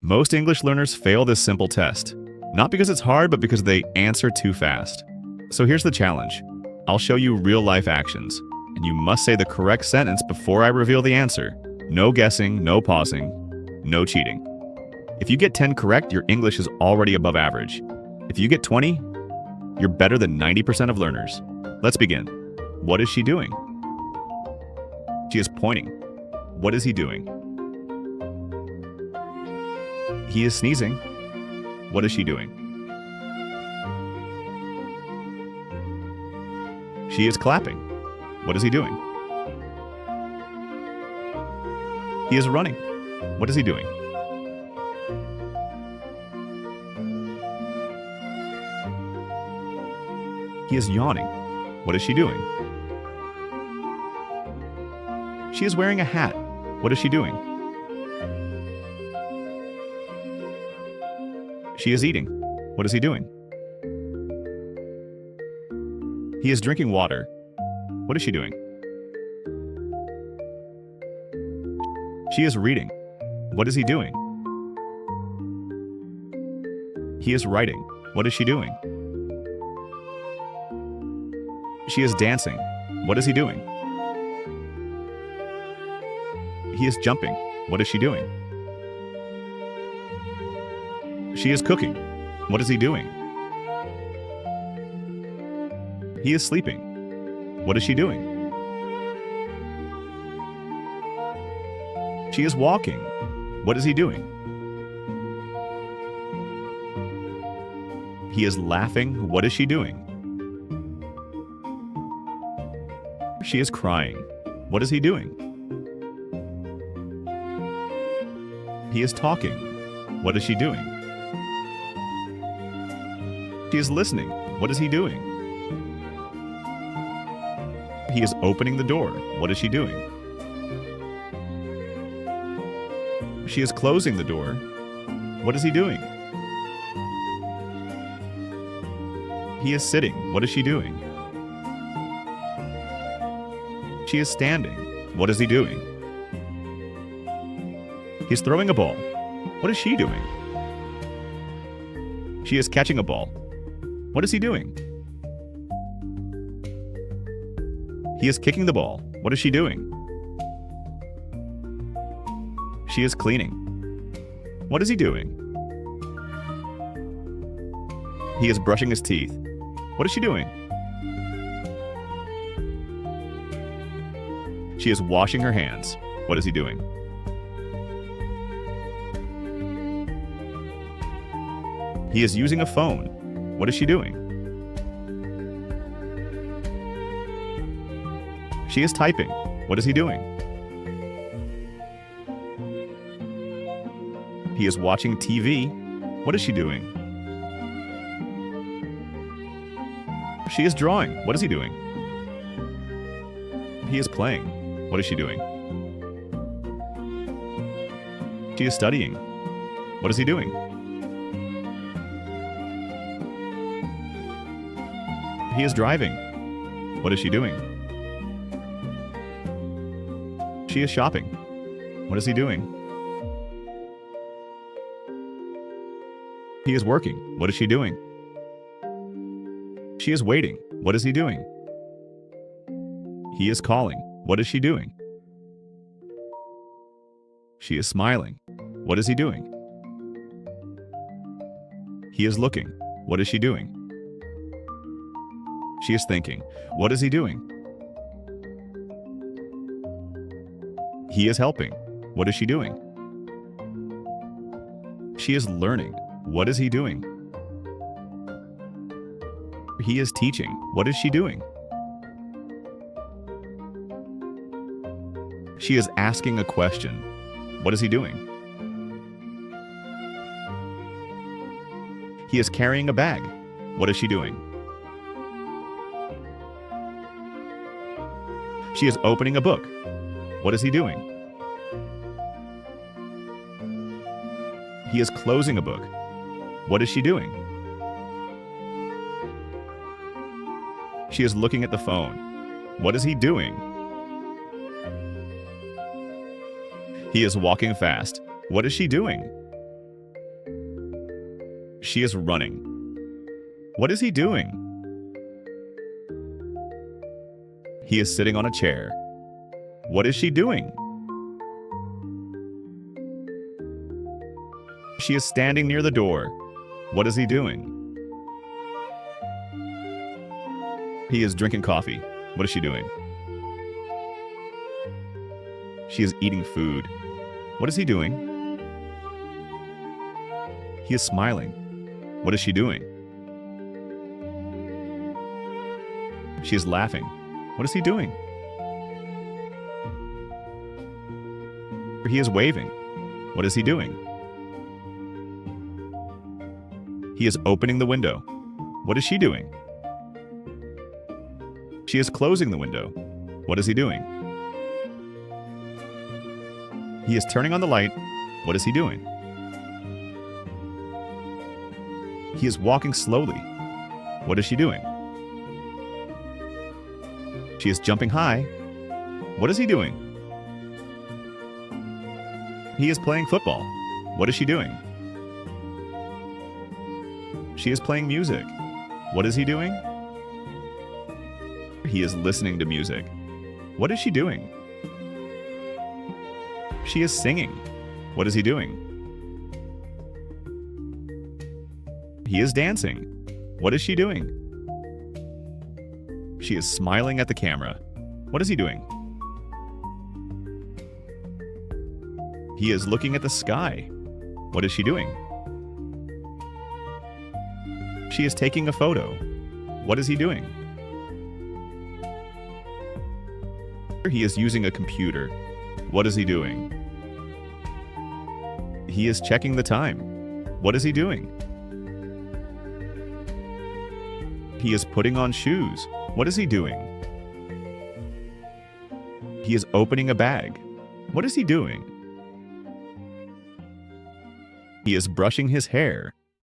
Most English learners fail this simple test. Not because it's hard, but because they answer too fast. So here's the challenge. I'll show you real-life actions, and you must say the correct sentence before I reveal the answer. No guessing, no pausing, no cheating. If you get 10 correct, your English is already above average. If you get 20, you're better than 90% of learners. Let's begin. What is she doing? She is pointing. What is he doing? He is sneezing. What is she doing? She is clapping. What is he doing? He is running. What is he doing? He is yawning. What is she doing? She is wearing a hat. What is she doing? She is eating. What is he doing? He is drinking water. What is she doing? She is reading. What is he doing? He is writing. What is she doing? She is dancing. What is he doing? He is jumping. What is she doing? She is cooking. What is he doing? He is sleeping. What is she doing? She is walking. What is he doing? He is laughing. What is she doing? She is crying. What is he doing? He is talking. What is she doing? She is listening. What is he doing? He is opening the door. What is she doing? She is closing the door. What is he doing? He is sitting. What is she doing? She is standing. What is he doing? He's throwing a ball. What is she doing? She is catching a ball. What is he doing? He is kicking the ball. What is she doing? She is cleaning. What is he doing? He is brushing his teeth. What is she doing? She is washing her hands. What is he doing? He is using a phone. What is she doing? She is typing. What is he doing? He is watching TV. What is she doing? She is drawing. What is he doing? He is playing. What is she doing? She is studying. What is he doing? He is driving. What is she doing? She is shopping. What is he doing? He is working. What is she doing? She is waiting. What is he doing? He is calling. What is she doing? She is smiling. What is he doing? He is looking. What is she doing? She is thinking. What is he doing? He is helping. What is she doing? She is learning. What is he doing? He is teaching. What is she doing? She is asking a question. What is he doing? He is carrying a bag. What is she doing? She is opening a book. What is he doing? He is closing a book. What is she doing? She is looking at the phone. What is he doing? He is walking fast. What is she doing? She is running. What is he doing? He is sitting on a chair. What is she doing? She is standing near the door. What is he doing? He is drinking coffee. What is she doing? She is eating food. What is he doing? He is smiling. What is she doing? She is laughing. What is he doing? He is waving. What is he doing? He is opening the window. What is she doing? She is closing the window. What is he doing? He is turning on the light. What is he doing? He is walking slowly. What is she doing? She is jumping high. What is he doing? He is playing football. What is she doing? She is playing music. What is he doing? He is listening to music. What is she doing? She is singing. What is he doing? He is dancing. What is she doing? She is smiling at the camera. What is he doing? He is looking at the sky. What is she doing? She is taking a photo. What is he doing? He is using a computer. What is he doing? He is checking the time. What is he doing? He is putting on shoes. What is he doing? He is opening a bag. What is he doing? He is brushing his hair.